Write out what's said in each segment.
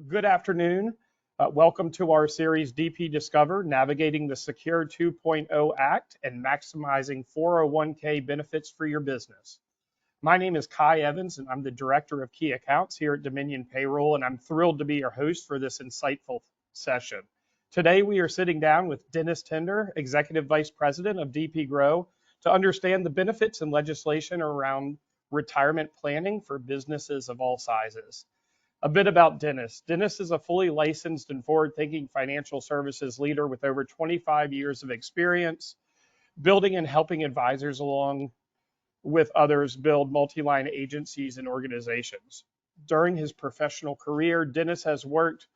Good afternoon. Welcome to our series DP Discover, Navigating the Secure 2.0 Act and Maximizing 401k Benefits for Your Business. My name is Kai Evans, and I'm the Director of Key Accounts here at Dominion Payroll, and I'm thrilled to be your host for this insightful session. Today, we are sitting down with Dennis Tender, Executive Vice President of DP Grow, to understand the benefits and legislation around retirement planning for businesses of all sizes. A bit about Dennis. Dennis is a fully licensed and forward-thinking financial services leader with over 25 years of experience building and helping advisors along with others build multi-line agencies and organizations. During his professional career, Dennis has worked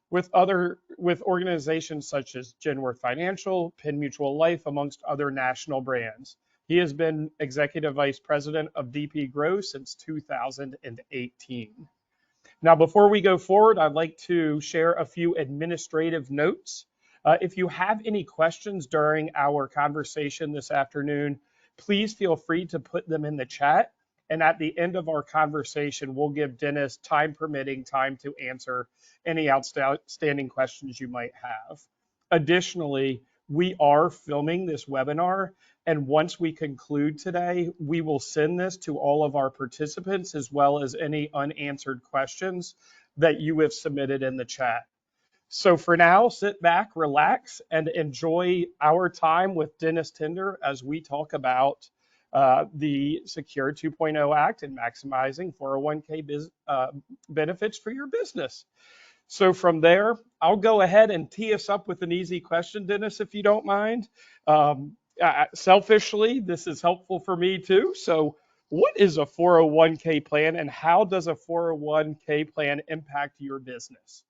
with organizations such as Genworth Financial, Penn Mutual Life, amongst other national brands. He has been Executive Vice President of DP Grow since 2018. Now, before we go forward, I'd like to share a few administrative notes. If you have any questions during our conversation this afternoon, please feel free to put them in the chat. And at the end of our conversation, we'll give Dennis, time permitting, time to answer any outstanding questions you might have. Additionally, we are filming this webinar, and once we conclude today, we will send this to all of our participants as well as any unanswered questions that you have submitted in the chat. So for now, sit back, relax, and enjoy our time with Dennis Tender as we talk about the Secure 2.0 Act and maximizing 401k benefits for your business. So from there, I'll go ahead and tee us up with an easy question, Dennis, if you don't mind. Selfishly, this is helpful for me too. So what is a 401k plan, and how does a 401k plan impact your business?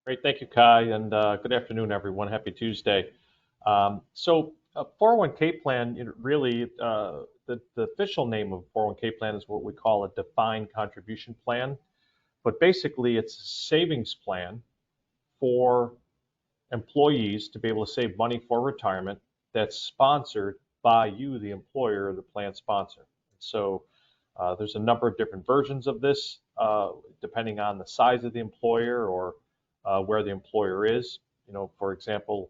Great, thank you, Kai, and good afternoon, everyone. Happy Tuesday. So a 401k plan, really, the official name of a 401k plan is what we call a defined contribution plan. But basically, it's a savings plan for employees to be able to save money for retirement that's sponsored by you, the employer, or the plan sponsor. So there's a number of different versions of this, depending on the size of the employer or where the employer is. For example,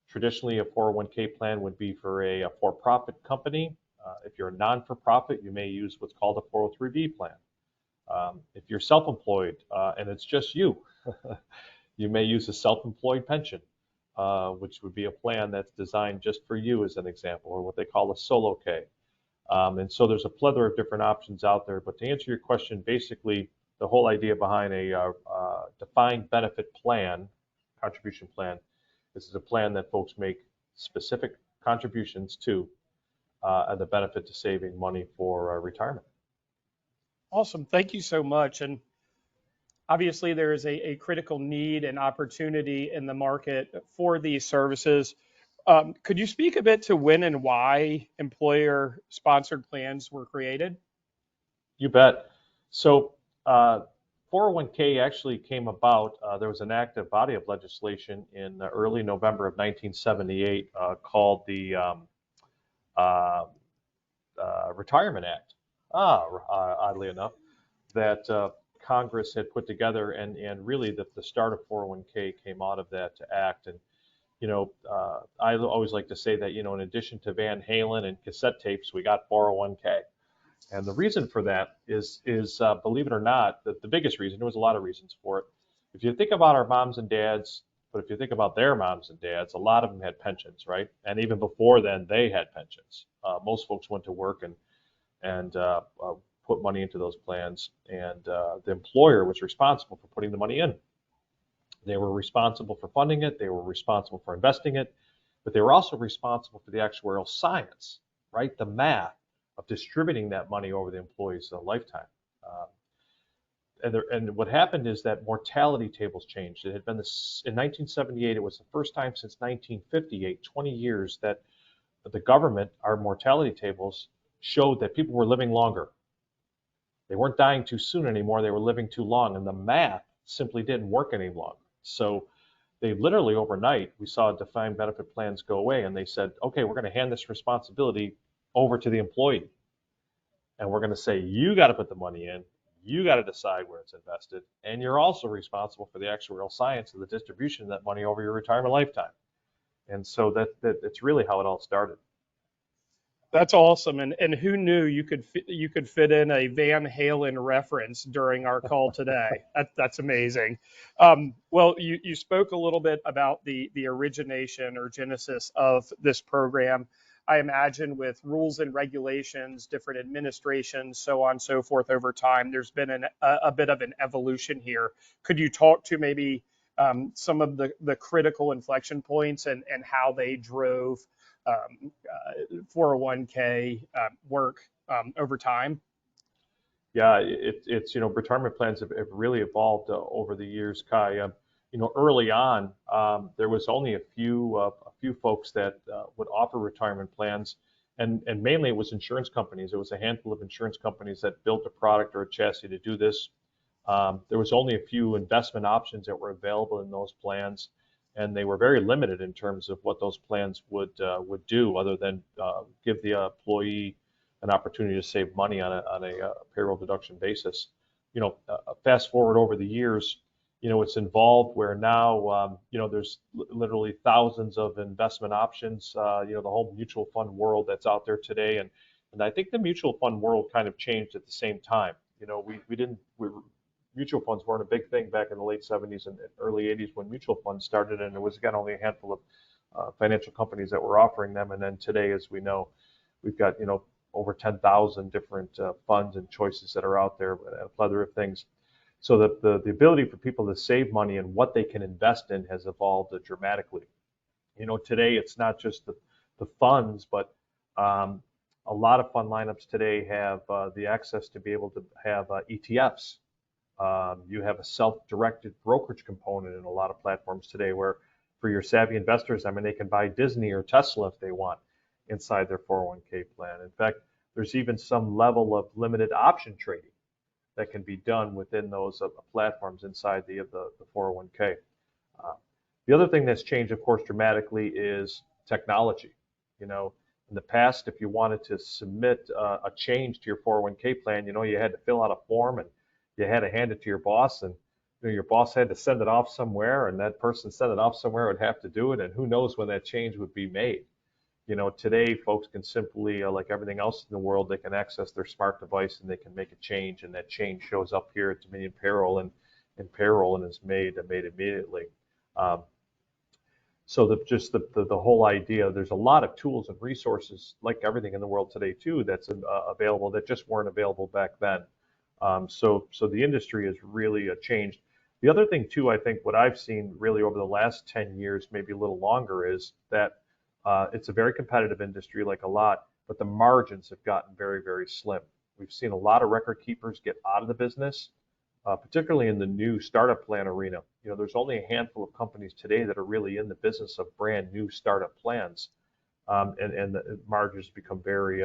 traditionally a 401k plan would be for a for-profit company. If you're a non-for-profit, you may use what's called a 403b plan. If you're self-employed and it's just you, you may use a self-employed pension, which would be a plan that's designed just for you, as an example, or what they call a solo K. And so there's a plethora of different options out there. But to answer your question, basically, the whole idea behind a defined benefit plan, contribution plan, this is a plan that folks make specific contributions to and the benefit to saving money for retirement. Awesome. Thank you so much. And obviously, there is a critical need and opportunity in the market for these services. Could you speak a bit to when and why employer-sponsored plans were created? You bet. So 401k actually came about. There was an active body of legislation in early November of 1978 called the Retirement Act. Oddly enough, that Congress had put together, and really the start of 401k came out of that act. And I always like to say that in addition to Van Halen and cassette tapes, we got 401k. And the reason for that is believe it or not, the biggest reason, there was a lot of reasons for it. If you think about our moms and dads, but if you think about their moms and dads, a lot of them had pensions, right? And even before then, they had pensions. Most folks went to work and put money into those plans, and the employer was responsible for putting the money in. They were responsible for funding it, they were responsible for investing it, but they were also responsible for the actuarial science, right? The math of distributing that money over the employee's lifetime. And what happened is that mortality tables changed. It had been in 1978, it was the first time since 1958, 20 years, that the government, our mortality tables, showed that people were living longer. They weren't dying too soon anymore, they were living too long, and the math simply didn't work any longer. So they literally overnight, we saw defined benefit plans go away, and they said, okay, we're going to hand this responsibility over to the employee. And we're going to say, you got to put the money in, You got to decide where it's invested, and you're also responsible for the actuarial science of the distribution of that money over your retirement lifetime. And so that's really how it all started. That's awesome. And who knew you could fit in a Van Halen reference during our call today? That's amazing. Well, you spoke a little bit about the origination or genesis of this program. I imagine with rules and regulations, different administrations, so on and so forth over time, there's been a bit of an evolution here. Could you talk to maybe some of the critical inflection points and how they drove 401k work over time? Yeah, it's retirement plans have really evolved over the years, Kai. Early on, there was only a few folks that would offer retirement plans, and mainly it was insurance companies. It was a handful of insurance companies that built a product or a chassis to do this. There was only a few investment options that were available in those plans, and they were very limited in terms of what those plans would do, other than give the employee an opportunity to save money on a payroll deduction basis. Fast forward over the years, it's involved where now, there's literally thousands of investment options. The whole mutual fund world that's out there today, and I think the mutual fund world kind of changed at the same time. Mutual funds weren't a big thing back in the late 70s and early 80s when mutual funds started, and there was again only a handful of financial companies that were offering them. And then today, as we know, we've got over 10,000 different funds and choices that are out there, a plethora of things. So the ability for people to save money and what they can invest in has evolved dramatically. Today it's not just the funds, but a lot of fund lineups today have the access to be able to have ETFs. You have a self-directed brokerage component in a lot of platforms today where for your savvy investors, they can buy Disney or Tesla if they want inside their 401k plan. In fact, there's even some level of limited option trading that can be done within those platforms inside the 401k. The other thing that's changed, of course, dramatically is technology. In the past, if you wanted to submit a change to your 401k plan, you had to fill out a form and you had to hand it to your boss, and your boss had to send it off somewhere, and that person sent it off somewhere would have to do it, and who knows when that change would be made. Today folks can simply, like everything else in the world, they can access their smart device and they can make a change, and that change shows up here at Dominion Payroll and is made immediately. So the whole idea, there's a lot of tools and resources, like everything in the world today too, that's available that just weren't available back then. So the industry has really changed. The other thing too, I think what I've seen really over the last 10 years, maybe a little longer, is that it's a very competitive industry, like a lot, but the margins have gotten very, very slim. We've seen a lot of record keepers get out of the business, particularly in the new startup plan arena. There's only a handful of companies today that are really in the business of brand new startup plans, and the margins become very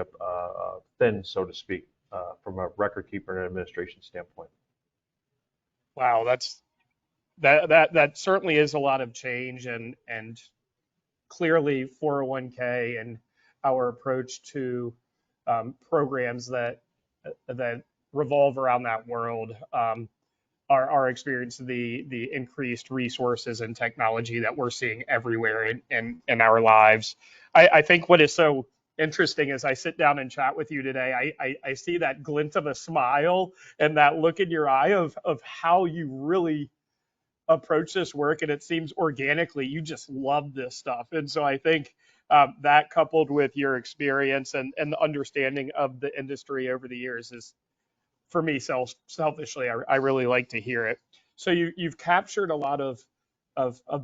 thin, so to speak, from a record keeper and administration standpoint. Wow, that certainly is a lot of change, and clearly 401k and our approach to programs that revolve around that world are experiencing the increased resources and technology that we're seeing everywhere in our lives. I think what is so interesting as I sit down and chat with you today, I see that glint of a smile and that look in your eye of how you really approach this work, and it seems organically you just love this stuff. And so I think that, coupled with your experience and the understanding of the industry over the years, is, for me, selfishly, I really like to hear it. So you've captured a lot of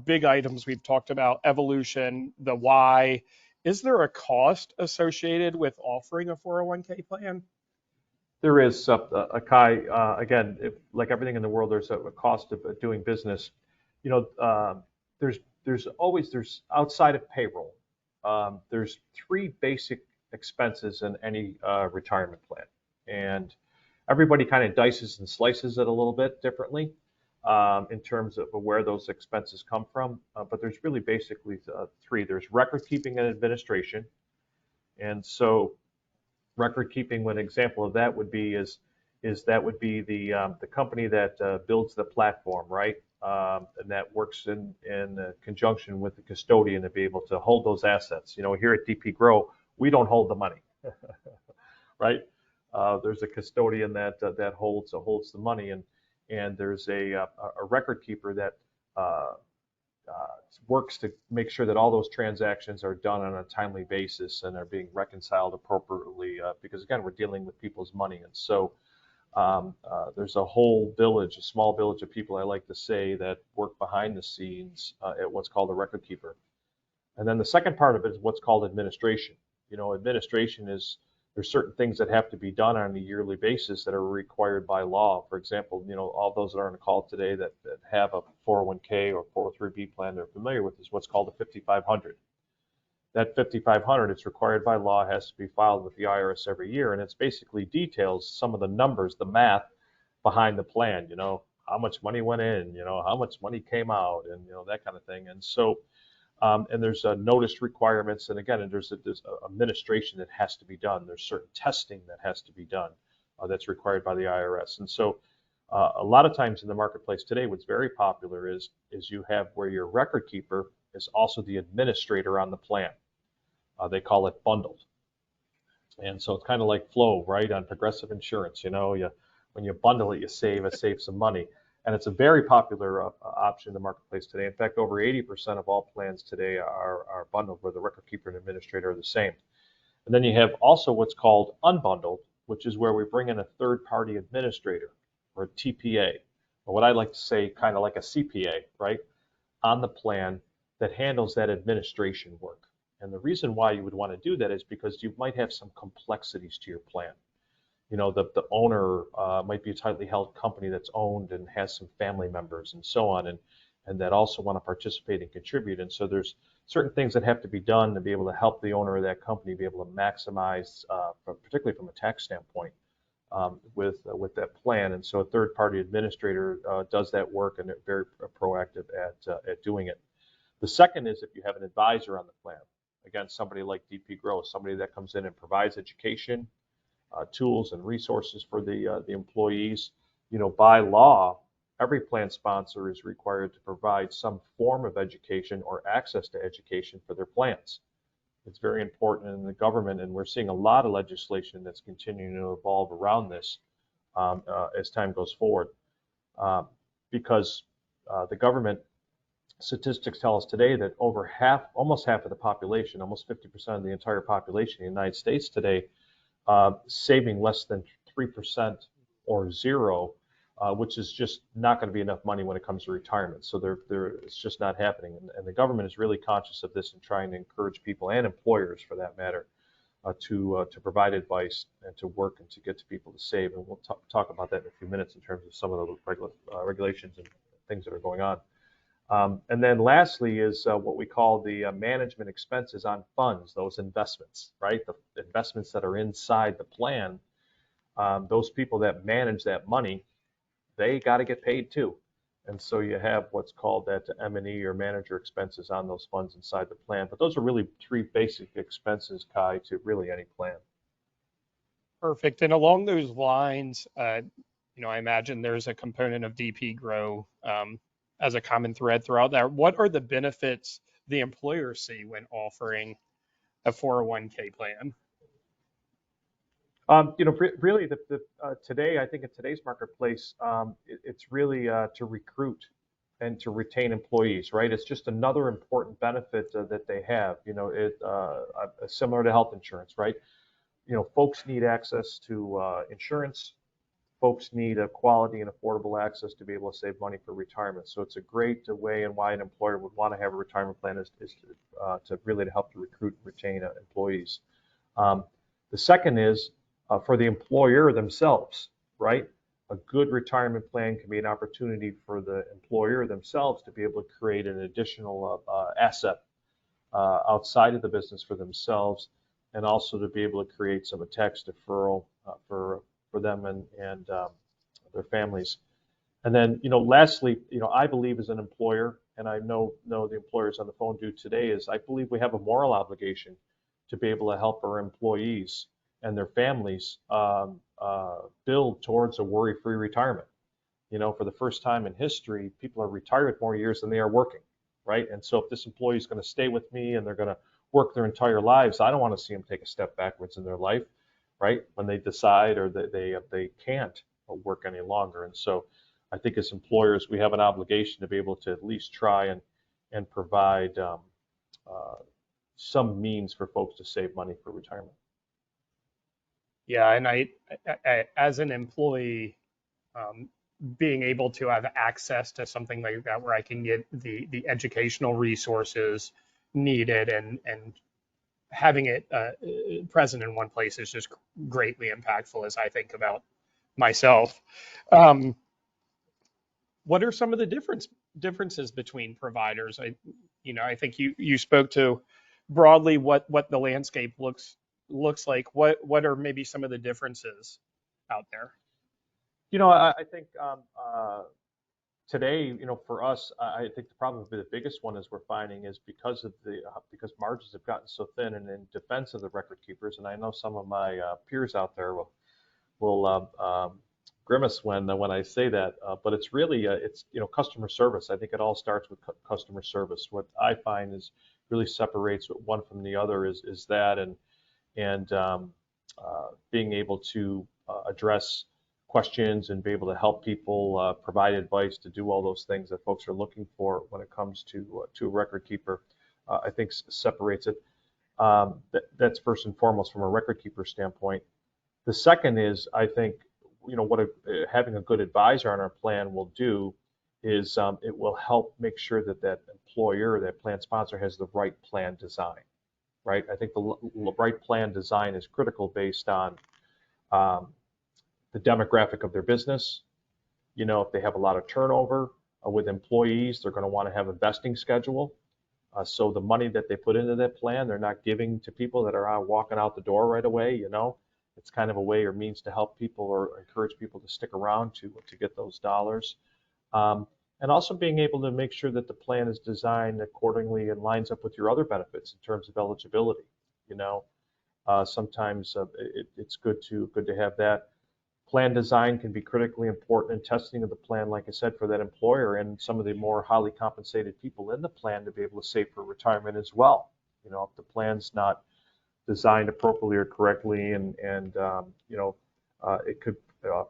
big items. We've talked about evolution, the why. Is there a cost associated with offering a 401k plan? There is, Kai. Again, like everything in the world, there's a cost of doing business. There's outside of payroll, there's three basic expenses in any retirement plan, and everybody kind of dices and slices it a little bit differently in terms of where those expenses come from. But there's really basically three. There's record keeping and administration, and so record keeping, one example of that would be is is that would be the company that builds the platform, right? And that works in conjunction with the custodian to be able to hold those assets. You know, here at DP Grow, we don't hold the money, right? There's a custodian that holds the money, and there's a record keeper that works to make sure that all those transactions are done on a timely basis and are being reconciled appropriately. Because again, we're dealing with people's money, and so there's a whole village, a small village of people, I like to say, that work behind the scenes at what's called a record keeper. And then the second part of it is what's called administration. You know, administration is there's certain things that have to be done on a yearly basis that are required by law. For example, you know, all those that are on the call today that have a 401k or 403b plan they're familiar with is what's called a 5500. That 5500, it's required by law, has to be filed with the IRS every year, and it's basically details some of the numbers, the math behind the plan, you know, how much money went in, you know, how much money came out, and, you know, that kind of thing. And so, and there's notice requirements, and again, there's administration that has to be done. There's certain testing that has to be done that's required by the IRS. And so a lot of times in the marketplace today, what's very popular is you have where your record keeper is also the administrator on the plan. They call it bundled. And so it's kind of like flow, right, on Progressive Insurance. You know, when you bundle it, you save some money. And it's a very popular option in the marketplace today. In fact, over 80% of all plans today are bundled, where the record keeper and administrator are the same. And then you have also what's called unbundled, which is where we bring in a third-party administrator, or a TPA, or what I like to say, kind of like a CPA, right, on the plan that handles that administration work. And the reason why you would want to do that is because you might have some complexities to your plan. You know, the owner might be a tightly held company that's owned and has some family members and so on, and that also want to participate and contribute. And so there's certain things that have to be done to be able to help the owner of that company be able to maximize, particularly from a tax standpoint, with that plan. And so a third-party administrator does that work, and they're very proactive at doing it. The second is if you have an advisor on the plan. Again, somebody like DP Grow, somebody that comes in and provides education, tools and resources for the employees. You know, by law, every plan sponsor is required to provide some form of education or access to education for their plans. It's very important in the government, and we're seeing a lot of legislation that's continuing to evolve around this as time goes forward, because the government statistics tell us today that almost half of the population, almost 50% of the entire population in the United States today, saving less than 3% or zero, which is just not going to be enough money when it comes to retirement. So it's just not happening. And the government is really conscious of this and trying to encourage people, and employers for that matter, to provide advice and to work and to get to people to save. And we'll talk about that in a few minutes in terms of some of the regulations and things that are going on. And then lastly is what we call the management expenses on funds, those investments, right? The investments that are inside the plan, those people that manage that money, they got to get paid too. And so you have what's called that M&E or manager expenses on those funds inside the plan. But those are really three basic expenses, Kai, to really any plan. Perfect. And along those lines, you know, I imagine there's a component of DP Grow as a common thread throughout that. What are the benefits the employers see when offering a 401k plan? You know, really, today, I think in today's marketplace, it's really to recruit and to retain employees, right? It's just another important benefit that they have. You know, similar to health insurance, right? You know, folks need access to insurance. Folks need a quality and affordable access to be able to save money for retirement. So it's a great way, and why an employer would want to have a retirement plan is to really help to recruit and retain employees. The second is for the employer themselves, right? A good retirement plan can be an opportunity for the employer themselves to be able to create an additional asset outside of the business for themselves, and also to be able to create some tax deferral for them and their families. And then, you know, lastly, you know, I believe as an employer, and I know the employers on the phone do today, is I believe we have a moral obligation to be able to help our employees and their families build towards a worry-free retirement. You know, for the first time in history, people are retired more years than they are working, right? And so if this employee is going to stay with me and they're going to work their entire lives, I don't want to see them take a step backwards in their life, right? When they decide or they can't work any longer. And so I think as employers, we have an obligation to be able to at least try and provide uh, some means for folks to save money for retirement. Yeah, and as an employee, um, being able to have access to something like that where I can get the educational resources needed and having it present in one place is just greatly impactful as I think about myself. Um, what are some of the differences between providers? I think you spoke to broadly what the landscape looks like. What are maybe some of the differences out there? You know, I think today, you know, for us, I think the problem, the biggest one is we're finding is because of because margins have gotten so thin, and in defense of the record keepers, and I know some of my peers out there will grimace when I say that, but it's really it's you know customer service. I think it all starts with customer service. What I find is really separates one from the other is that and being able to address questions and be able to help people provide advice to do all those things that folks are looking for when it comes to a record keeper, I think separates it. That's first and foremost from a record keeper standpoint. The second is, I think, you know, having a good advisor on our plan will do is it will help make sure that that employer, that plan sponsor, has the right plan design, right? I think the right plan design is critical based on um, the demographic of their business. You know, if they have a lot of turnover with employees, they're going to want to have a vesting schedule. So the money that they put into that plan, they're not giving to people that are out walking out the door right away. You know, it's kind of a way or means to help people or encourage people to stick around to get those dollars. Um, and also being able to make sure that the plan is designed accordingly and lines up with your other benefits in terms of eligibility. You know, sometimes it's good to have that. Plan design can be critically important in testing of the plan, like I said, for that employer and some of the more highly compensated people in the plan to be able to save for retirement as well. You know, if the plan's not designed appropriately or correctly, and you know, it could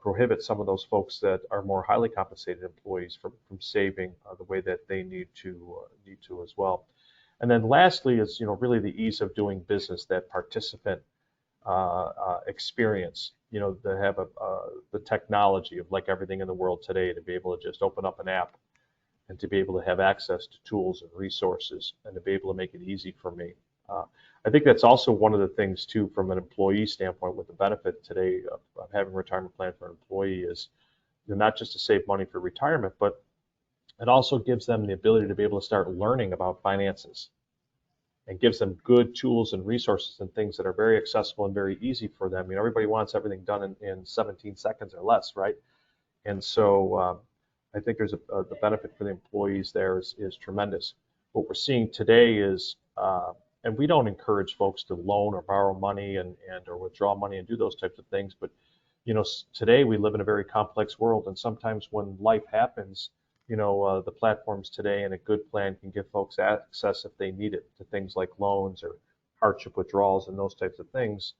prohibit some of those folks that are more highly compensated employees from saving the way that they need to as well. And then lastly is, you know, really the ease of doing business, that participant experience. You know, to have the technology of like everything in the world today to be able to just open up an app and to be able to have access to tools and resources and to be able to make it easy for me. I think that's also one of the things too, from an employee standpoint, with the benefit today of having a retirement plan for an employee is, you know, not just to save money for retirement, but it also gives them the ability to be able to start learning about finances and gives them good tools and resources and things that are very accessible and very easy for them. You know, everybody wants everything done in 17 seconds or less, right? And so I think there's the benefit for the employees there is tremendous. What we're seeing today is, and we don't encourage folks to loan or borrow money and or withdraw money and do those types of things, but you know, today we live in a very complex world, and sometimes when life happens, you know, the platforms today and a good plan can give folks access if they need it to things like loans or hardship withdrawals and those types of things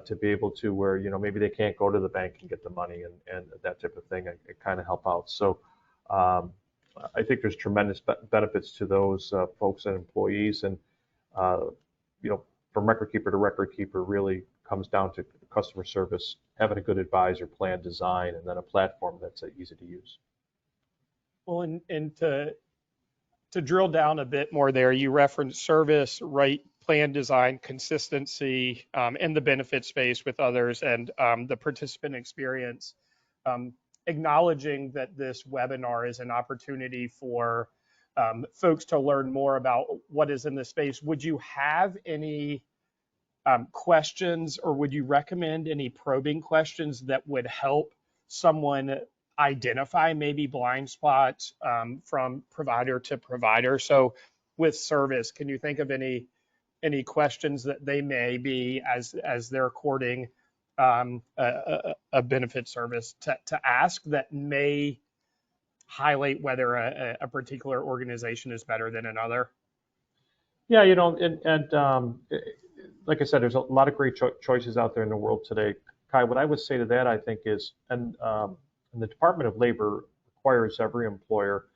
to be able to where, you know, maybe they can't go to the bank and get the money and that type of thing. It kind of help out. So um, I think there's tremendous benefits to those folks and employees. And, uh, you know, from record keeper to record keeper really comes down to customer service, having a good advisor, plan design, and then a platform that's easy to use. Well, and to drill down a bit more there, you referenced service, right plan design, consistency, and the benefit space with others, and the participant experience. Um, Acknowledging that this webinar is an opportunity for folks to learn more about what is in the space, would you have any questions, or would you recommend any probing questions that would help someone identify maybe blind spots from provider to provider? So with service, can you think of any questions that they may be as they're courting a benefit service to ask that may highlight whether a particular organization is better than another? Yeah, like I said, there's a lot of great choices out there in the world today. Kai, what I would say to that, I think, is, and the Department of Labor requires every employer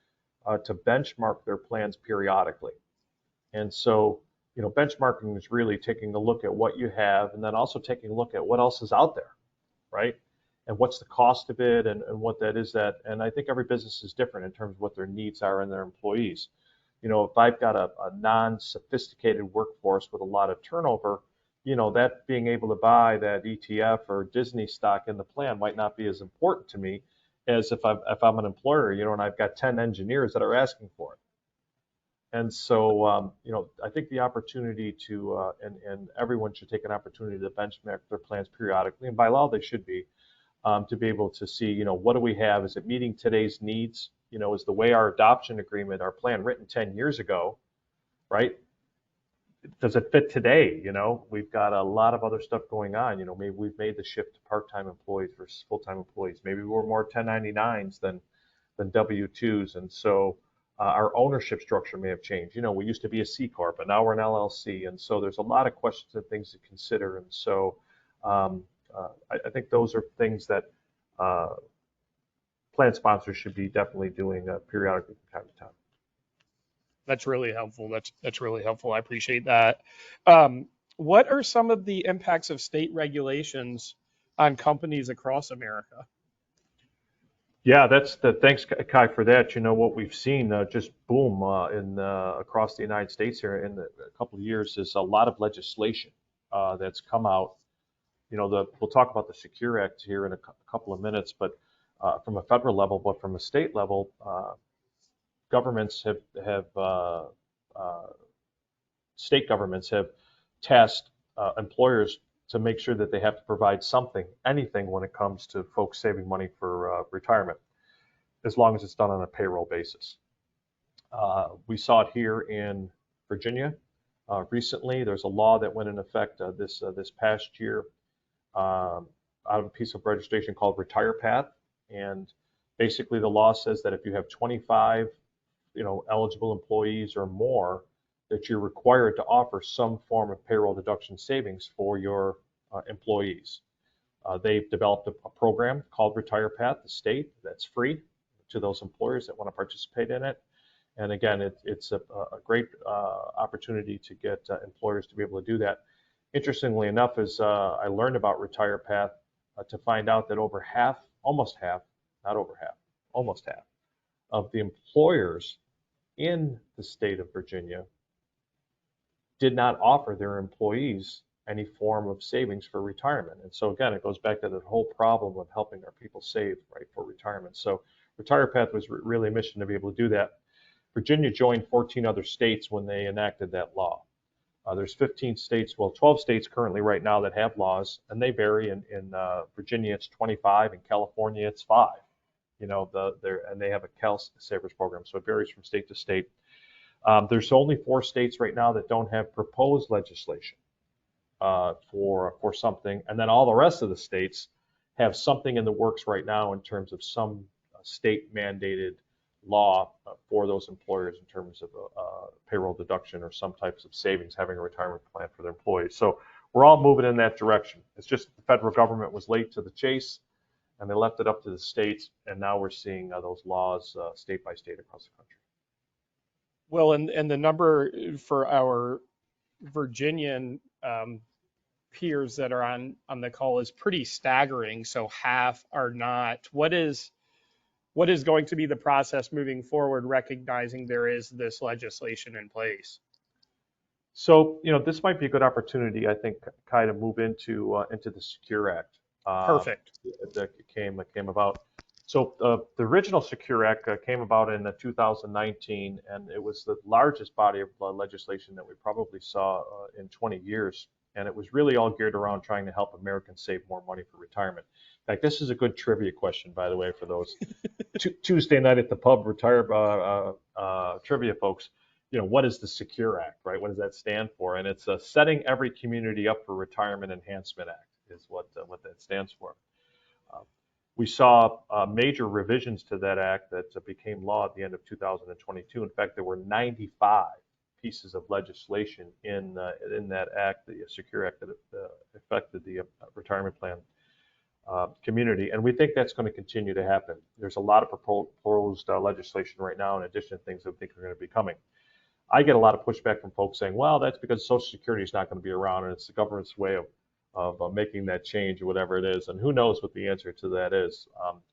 to benchmark their plans periodically. And so, benchmarking is really taking a look at what you have and then also taking a look at what else is out there, right? And what's the cost of it and what that is that. And I think every business is different in terms of what their needs are in their employees. If I've got a non-sophisticated workforce with a lot of turnover, that being able to buy that ETF or Disney stock in the plan might not be as important to me as if I'm an employer, and I've got 10 engineers that are asking for it. And so, I think the opportunity to, and everyone should take an opportunity to benchmark their plans periodically, and by law they should be, to be able to see, what do we have? Is it meeting today's needs? Is the way our adoption agreement, our plan written 10 years ago, right? Does it fit today? We've got a lot of other stuff going on. Maybe we've made the shift to part-time employees versus full-time employees. Maybe we're more 1099s than W-2s. And so our ownership structure may have changed. We used to be a C Corp, but now we're an LLC. And so there's a lot of questions and things to consider. And so I think those are things that plan sponsors should be definitely doing periodically from time to time. That's really helpful. That's really helpful. I appreciate that. What are some of the impacts of state regulations on companies across America? Yeah, thanks, Kai, for that. What we've seen just boom across the United States here in a couple of years is a lot of legislation that's come out. We'll talk about the Secure Act here in a couple of minutes, but from a federal level, but from a state level, governments state governments have tasked employers to make sure that they have to provide anything when it comes to folks saving money for retirement, as long as it's done on a payroll basis. We saw it here in Virginia recently. There's a law that went in effect this past year out of a piece of legislation called RetirePath, and basically the law says that if you have 25 eligible employees or more, that you're required to offer some form of payroll deduction savings for your employees. They've developed a program called RetirePath, the state, that's free to those employers that want to participate in it. And again, it's a great opportunity to get employers to be able to do that. Interestingly enough, as I learned about RetirePath, to find out that almost half of the employers in the state of Virginia did not offer their employees any form of savings for retirement. And so again, it goes back to the whole problem of helping our people save, right, for retirement. So RetirePath was really a mission to be able to do that. Virginia joined 14 other states when they enacted that law. There's 15 states, 12 states currently right now that have laws, and they vary. In Virginia, it's 25. In California, it's 5. And they have a CalSavers program, so it varies from state to state. There's only 4 states right now that don't have proposed legislation for something, and then all the rest of the states have something in the works right now in terms of some state-mandated law for those employers in terms of payroll deduction or some types of savings, having a retirement plan for their employees. So we're all moving in that direction. It's just the federal government was late to the chase, and they left it up to the states, and now we're seeing those laws state by state across the country. Well, and the number for our Virginian peers that are on the call is pretty staggering. So half are not. What is going to be the process moving forward, recognizing there is this legislation in place? So, this might be a good opportunity, I think, Kai, to move into the Secure Act. Perfect. That came about. So the original Secure Act came about in 2019, and it was the largest body of legislation that we probably saw in 20 years. And it was really all geared around trying to help Americans save more money for retirement. In fact, this is a good trivia question, by the way, for those Tuesday night at the pub trivia folks. What is the Secure Act, right? What does that stand for? And it's Setting Every Community Up for Retirement Enhancement Act. is what that stands for. Uh, we saw major revisions to that act that became law at the end of 2022. In fact, there were 95 pieces of legislation in that act, the Secure Act, that affected the retirement plan community, and we think that's going to continue to happen. There's a lot of proposed legislation right now, in addition to things that we think are going to be coming. I get a lot of pushback from folks saying, well, that's because Social Security is not going to be around, and it's the government's way of making that change or whatever it is. And who knows what the answer to that is.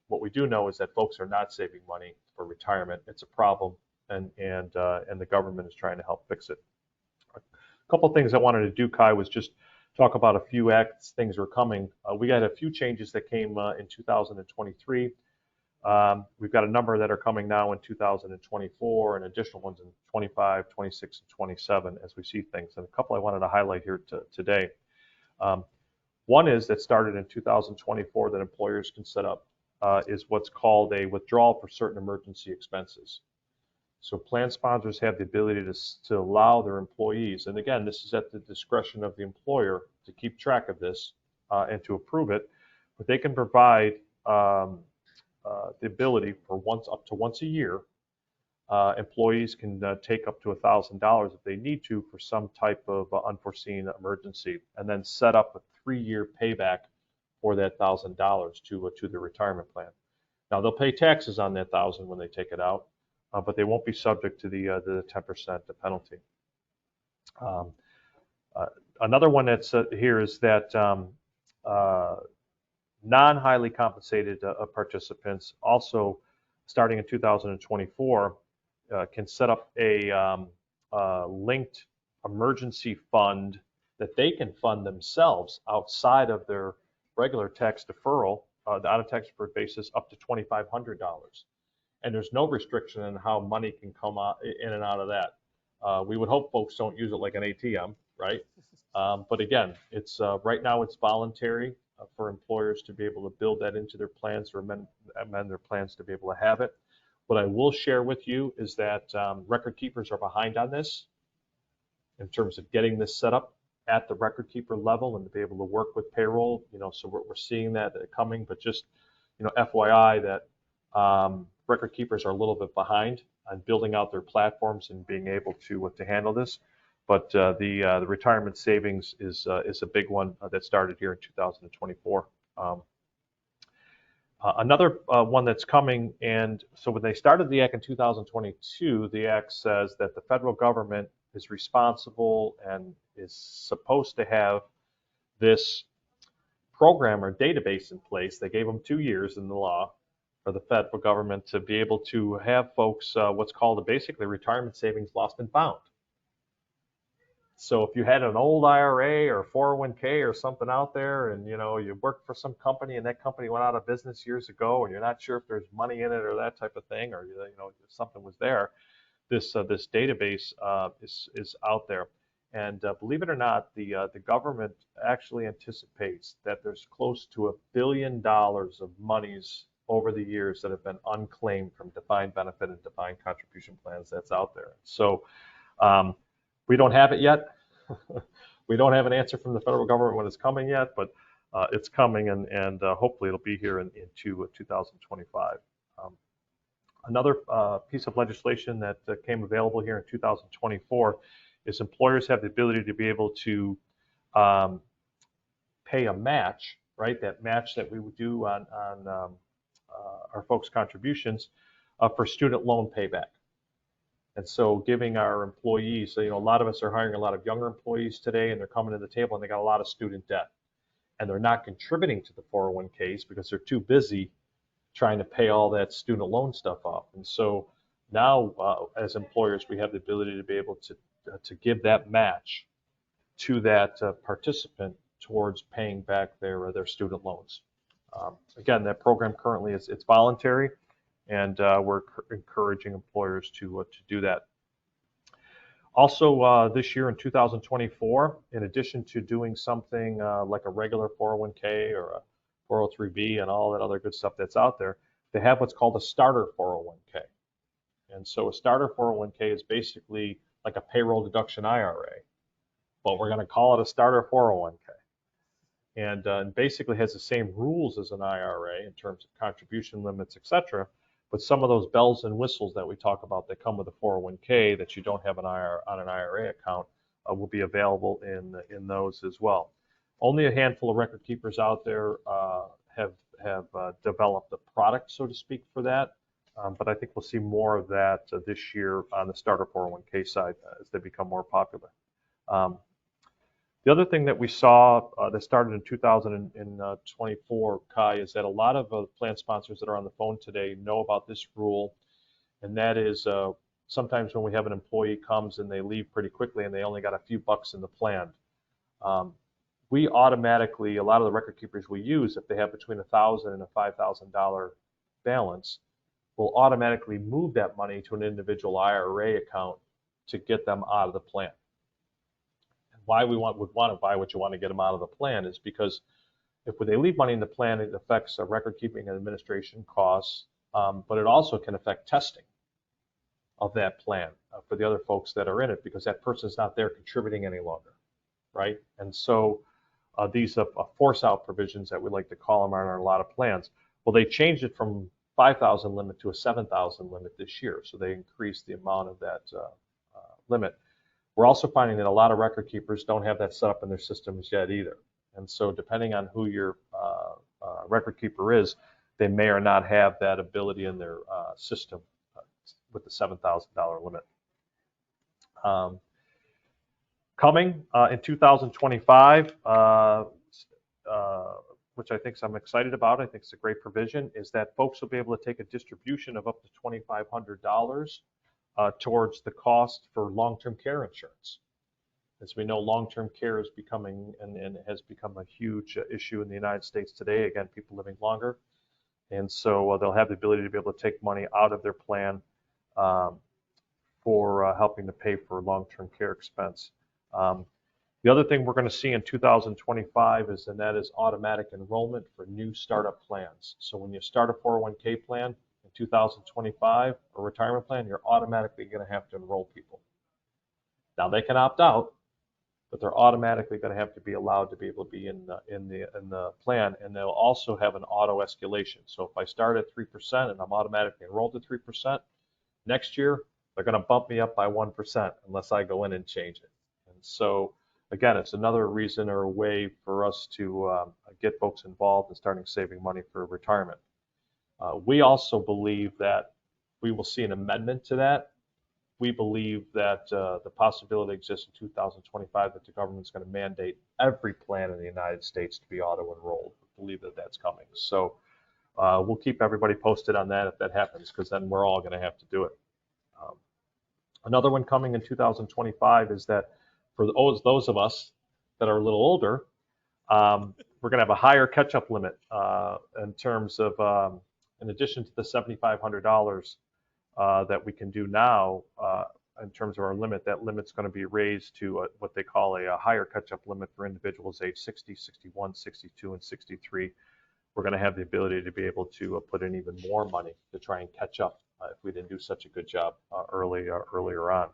What we do know is that folks are not saving money for retirement. It's a problem, and the government is trying to help fix it. A couple of things I wanted to do, Kai, was just talk about a few acts, things are coming. We got a few changes that came in 2023. We've got a number that are coming now in 2024 and additional ones in 25, 26, and 27 as we see things. And a couple I wanted to highlight here today. One is that started in 2024 that employers can set up is what's called a withdrawal for certain emergency expenses. So plan sponsors have the ability to allow their employees, and again, this is at the discretion of the employer to keep track of this and to approve it, but they can provide the ability for up to once a year. Employees can take up to $1,000 if they need to for some type of unforeseen emergency, and then set up a 3-year payback for that $1,000 to the retirement plan. Now they'll pay taxes on that $1,000 when they take it out, but they won't be subject to the 10% penalty. Another one that's here is that non-highly compensated participants also, starting in 2024, can set up a linked emergency fund that they can fund themselves outside of their regular tax deferral, on a tax deferred basis, up to $2,500. And there's no restriction on how money can come out, in and out of that. We would hope folks don't use it like an ATM, right? But again, it's right now it's voluntary for employers to be able to build that into their plans or amend their plans to be able to have it. What I will share with you is that record keepers are behind on this in terms of getting this set up at the record keeper level and to be able to work with payroll. So we're seeing that coming, but just FYI that record keepers are a little bit behind on building out their platforms and being able to handle this. But the retirement savings is a big one that started here in 2024. Another one that's coming, and so when they started the act in 2022, the act says that the federal government is responsible and is supposed to have this program or database in place. They gave them 2 years in the law for the federal government to be able to have folks what's called basically retirement savings lost and found. So if you had an old IRA or 401k or something out there, and you worked for some company and that company went out of business years ago, and you're not sure if there's money in it or that type of thing, or something was there, this database is out there. And believe it or not, the government actually anticipates that there's close to $1 billion of monies over the years that have been unclaimed from defined benefit and defined contribution plans that's out there. So we don't have it yet. We don't have an answer from the federal government when it's coming yet, but it's coming, and hopefully it'll be here into 2025. Another piece of legislation that came available here in 2024 is employers have the ability to be able to pay a match, right? That match that we would do on our folks' contributions for student loan payback. And so giving our employees, a lot of us are hiring a lot of younger employees today, and they're coming to the table and they got a lot of student debt. And they're not contributing to the 401ks because they're too busy trying to pay all that student loan stuff off. And so now, as employers, we have the ability to be able to give that match to that participant towards paying back their student loans. Again, that program currently it's voluntary, and we're encouraging employers to do that. Also, this year in 2024, in addition to doing something like a regular 401k or a 403b and all that other good stuff that's out there, they have what's called a starter 401k. And so a starter 401k is basically like a payroll deduction IRA, but we're going to call it a starter 401k. and basically has the same rules as an IRA in terms of contribution limits, et cetera. But some of those bells and whistles that we talk about that come with a 401k that you don't have on an IRA account will be available in those as well. Only a handful of record keepers out there have developed a product, so to speak, for that. But I think we'll see more of that this year on the starter 401k side as they become more popular. The other thing that we saw that started in 2024, Kai, is that a lot of plan sponsors that are on the phone today know about this rule, and that is sometimes when we have an employee comes and they leave pretty quickly and they only got a few bucks in the plan, we automatically, a lot of the record keepers we use, if they have between $1,000 and a $5,000 balance, will automatically move that money to an individual IRA account to get them out of the plan. Why we would want to buy what you want to get them out of the plan is because if they leave money in the plan, it affects record keeping and administration costs, but it also can affect testing of that plan for the other folks that are in it because that person's not there contributing any longer, right? And so these force out provisions that we like to call them are in a lot of plans. Well, they changed it from 5,000 limit to a 7,000 limit this year, so they increased the amount of that limit. We're also finding that a lot of record keepers don't have that set up in their systems yet either. And so depending on who your record keeper is, they may or not have that ability in their system with the $7,000 limit. Coming in 2025, which I think I'm excited about, I think it's a great provision, is that folks will be able to take a distribution of up to $2,500 towards the cost for long-term care insurance. As we know, long-term care is becoming and has become a huge issue in the United States today. Again, people living longer. And so they'll have the ability to be able to take money out of their plan for helping to pay for long-term care expense. The other thing we're going to see in 2025 is, and that is automatic enrollment for new startup plans. So when you start a 401k plan in 2025, a retirement plan, you're automatically going to have to enroll people. Now they can opt out, but they're automatically going to have to be allowed to be able to be in the plan, and they'll also have an auto escalation. So if I start at 3% and I'm automatically enrolled at 3%, next year they're going to bump me up by 1% unless I go in and change it. And so again, it's another reason or a way for us to get folks involved in starting saving money for retirement. We also believe that we will see an amendment to that. We believe that the possibility exists in 2025 that the government's going to mandate every plan in the United States to be auto-enrolled. We believe that that's coming. So we'll keep everybody posted on that if that happens, because then we're all going to have to do it. Another one coming in 2025 is that for those of us that are a little older, we're going to have a higher catch-up limit in terms of, in addition to the $7,500 that we can do now in terms of our limit, that limit's going to be raised to what they call a higher catch-up limit for individuals age 60, 61, 62, and 63. We're going to have the ability to be able to put in even more money to try and catch up if we didn't do such a good job earlier on.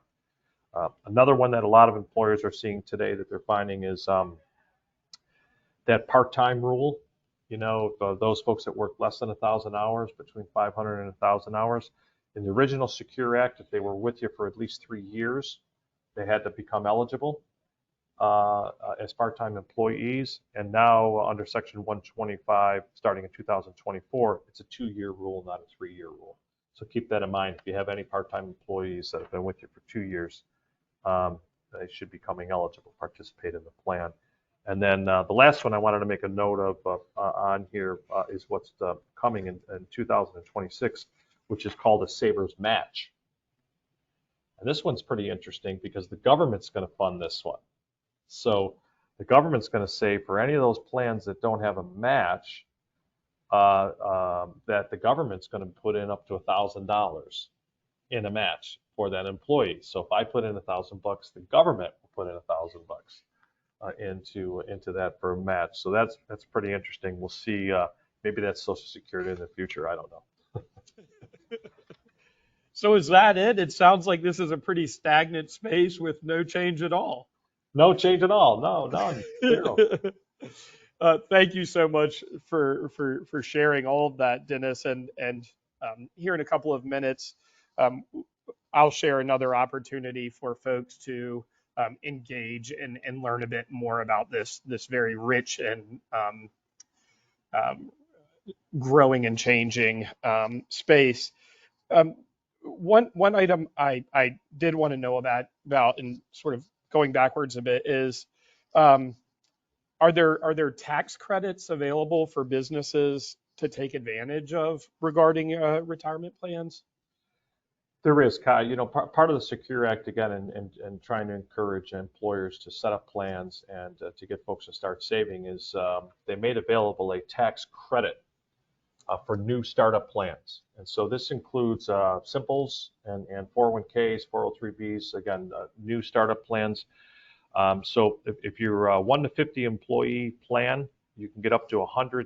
Another one that a lot of employers are seeing today that they're finding is that part-time rule. You know, those folks that work less than 1,000 hours, between 500 and 1,000 hours. In the original Secure Act, if they were with you for at least 3 years, they had to become eligible as part-time employees. And now under Section 125, starting in 2024, it's a 2-year rule, not a 3-year rule. So keep that in mind. If you have any part-time employees that have been with you for 2 years, they should be becoming eligible to participate in the plan. And then the last one I wanted to make a note of on here is what's coming in 2026, which is called a Savers Match. And this one's pretty interesting because the government's going to fund this one. So the government's going to say for any of those plans that don't have a match, that the government's going to put in up to $1,000 in a match for that employee. So if I put in $1,000, the government will put in $1,000 into that for a match. So that's pretty interesting. We'll see. Maybe that's Social Security in the future. I don't know. So is that it? It sounds like this is a pretty stagnant space with no change at all. No change at all. No, none. Zero. Thank you so much for sharing all of that, Dennis. And here in a couple of minutes, um, I'll share another opportunity for folks to engage and learn a bit more about this very rich and um, growing and changing space. Um, one item I did want to know about and sort of going backwards a bit is um, are there tax credits available for businesses to take advantage of regarding retirement plans? There is, Kai. Part of the Secure Act, again, and trying to encourage employers to set up plans and to get folks to start saving is they made available a tax credit for new startup plans. And so this includes simples and 401ks, 403bs, again, new startup plans. So if you're a 1 to 50 employee plan, you can get up to 100%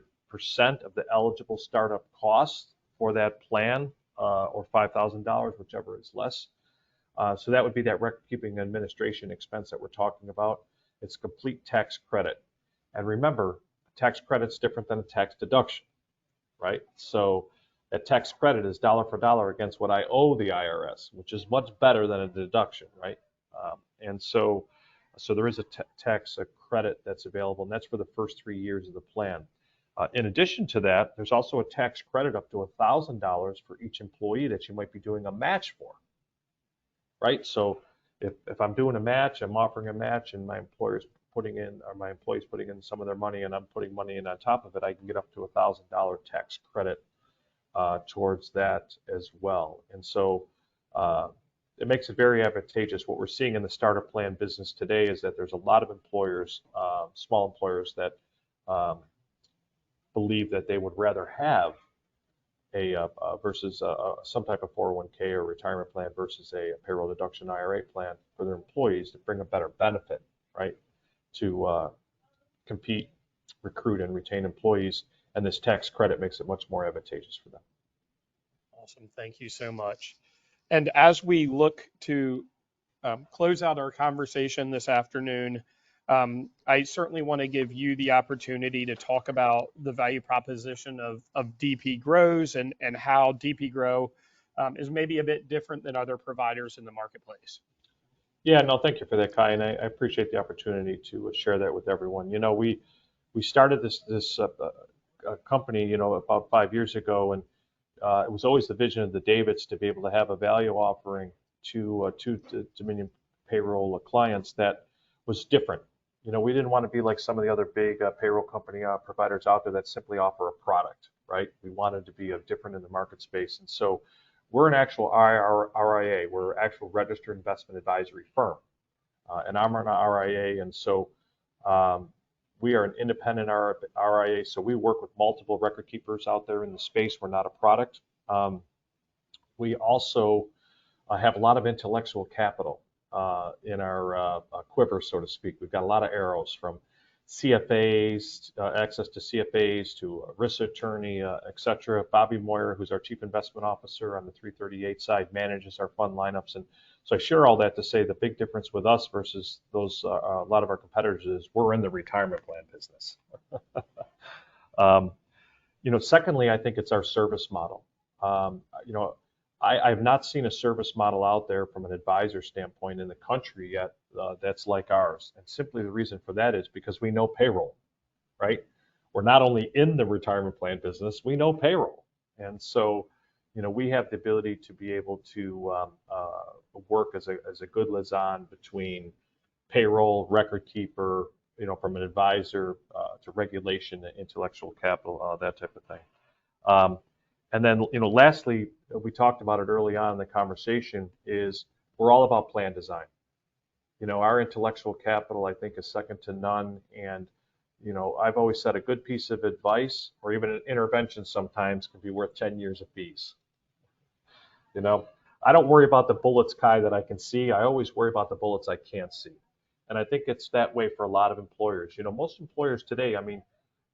of the eligible startup costs for that plan, or $5,000, whichever is less. So that would be that record keeping administration expense that we're talking about. It's complete tax credit. And remember, tax credit's different than a tax deduction, right? So that tax credit is dollar for dollar against what I owe the IRS, which is much better than a deduction, right? And so there is a tax credit that's available, and that's for the first 3 years of the plan. In addition to that, there's also a tax credit up to $1,000 for each employee that you might be doing a match for, right? So if I'm doing a match, I'm offering a match, and my employer's putting in, or my employee's putting in some of their money, and I'm putting money in on top of it, I can get up to $1,000 tax credit towards that as well. And so it makes it very advantageous. What we're seeing in the startup plan business today is that there's a lot of employers, small employers, that believe that they would rather have versus some type of 401k or retirement plan versus a payroll deduction IRA plan for their employees to bring a better benefit, right? To compete, recruit, and retain employees. And this tax credit makes it much more advantageous for them. Awesome. Thank you so much. And as we look to close out our conversation this afternoon, I certainly want to give you the opportunity to talk about the value proposition of DP Grows and how DP Grow is maybe a bit different than other providers in the marketplace. Yeah, no, thank you for that, Kai, and I appreciate the opportunity to share that with everyone. We started this company, about 5 years ago, and it was always the vision of the Davids to be able to have a value offering to Dominion payroll clients that was different. We didn't want to be like some of the other big payroll company providers out there that simply offer a product, right? We wanted to be different in the market space, and so we're an actual RIA. We're an actual registered investment advisory firm, and I'm an RIA, and so we are an independent RIA, so we work with multiple record keepers out there in the space. We're not a product. We also have a lot of intellectual capital in our quiver, so to speak. We've got a lot of arrows, from CFAs, access to CFAs, to ERISA attorney, et cetera. Bobby Moyer, who's our chief investment officer on the 338 side, manages our fund lineups. And so I share all that to say the big difference with us versus those a lot of our competitors is we're in the retirement plan business. Secondly, I think it's our service model. I've not seen a service model out there from an advisor standpoint in the country yet that's like ours. And simply the reason for that is because we know payroll, right? We're not only in the retirement plan business, we know payroll. And so, we have the ability to be able to work as a good liaison between payroll, record keeper, from an advisor to regulation, intellectual capital, that type of thing. And then, lastly, we talked about it early on in the conversation, is we're all about plan design. Our intellectual capital, I think, is second to none. And, I've always said a good piece of advice or even an intervention sometimes can be worth 10 years of fees. I don't worry about the bullets, Kai, that I can see. I always worry about the bullets I can't see. And I think it's that way for a lot of employers. Most employers today, I mean,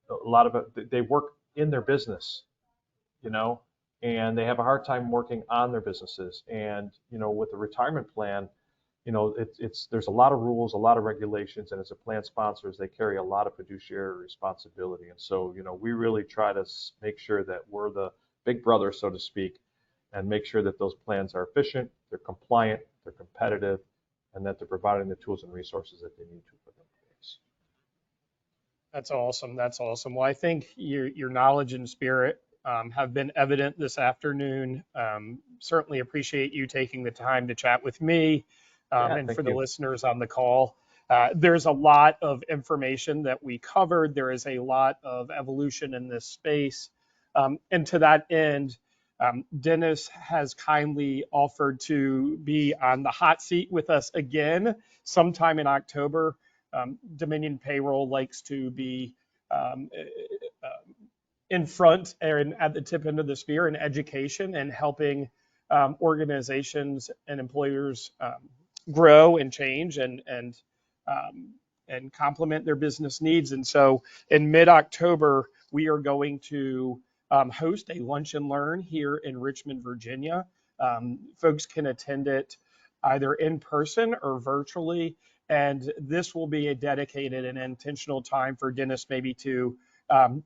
a lot of it, they work in their business, and they have a hard time working on their businesses. And, with the retirement plan, there's a lot of rules, a lot of regulations, and as a plan sponsors, they carry a lot of fiduciary responsibility. And so, we really try to make sure that we're the big brother, so to speak, and make sure that those plans are efficient, they're compliant, they're competitive, and that they're providing the tools and resources that they need to for their employees. That's awesome. That's awesome. Well, I think your knowledge and spirit have been evident this afternoon. Certainly appreciate you taking the time to chat with me Yeah, and thank for the you. listeners on the call. There's a lot of information that we covered. There is a lot of evolution in this space. And to that end, Dennis has kindly offered to be on the hot seat with us again sometime in October. Dominion Payroll likes to be um, in front and at the tip end of the spear in education and helping organizations and employers grow and change and complement their business needs. And so in mid-October, we are going to host a lunch and learn here in Richmond, Virginia. Folks can attend it either in person or virtually. And this will be a dedicated and intentional time for Dennis maybe to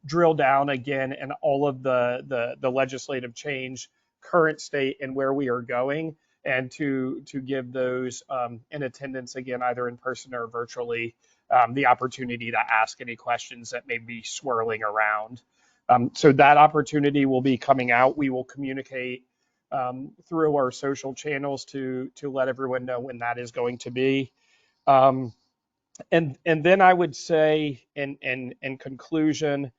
drill down again in all of the legislative change, current state, and where we are going, and to give those in attendance again, either in person or virtually, the opportunity to ask any questions that may be swirling around. So that opportunity will be coming out. We will communicate through our social channels to let everyone know when that is going to be. Um, and then I would say in conclusion,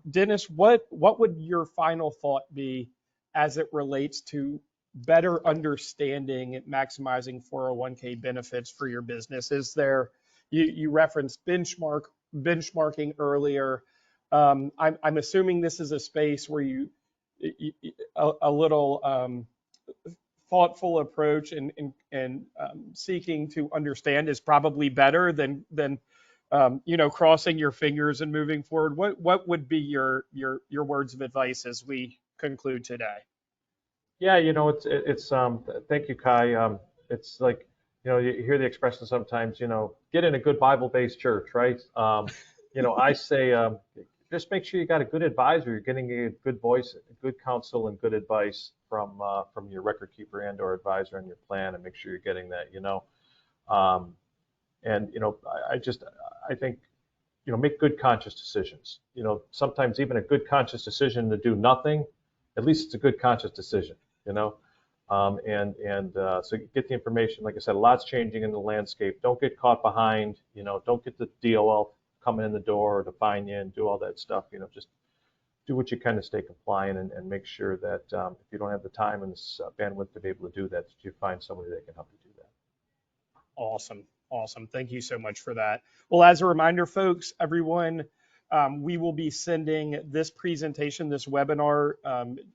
Dennis, what would your final thought be as it relates to better understanding and maximizing 401k benefits for your business? Is there, you referenced benchmarking earlier. I'm assuming this is a space where a little thoughtful approach and seeking to understand is probably better than crossing your fingers and moving forward. What would be your words of advice as we conclude today? Yeah, thank you, Kai. It's like, you hear the expression sometimes, get in a good Bible-based church, right? I say, just make sure you got a good advisor. You're getting a good voice, good counsel, and good advice from your record keeper and/or advisor on your plan, and make sure you're getting that. Um, and I think, make good conscious decisions. Sometimes even a good conscious decision to do nothing, at least it's a good conscious decision. So get the information. Like I said, a lot's changing in the landscape. Don't get caught behind. Don't get the DOL coming in the door to fine you and do all that stuff. Just do what you can to stay compliant and make sure that if you don't have the time and the bandwidth to be able to do that, you find somebody that can help you do that. Awesome. Awesome. Thank you so much for that. Well, as a reminder, folks, everyone, we will be sending this presentation, this webinar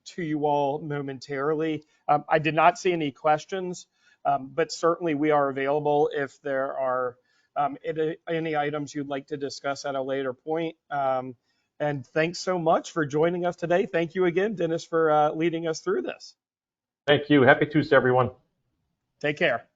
to you all momentarily. I did not see any questions, but certainly we are available if there are any items you'd like to discuss at a later point. And thanks so much for joining us today. Thank you again, Dennis, for leading us through this. Thank you. Happy Tuesday, everyone. Take care.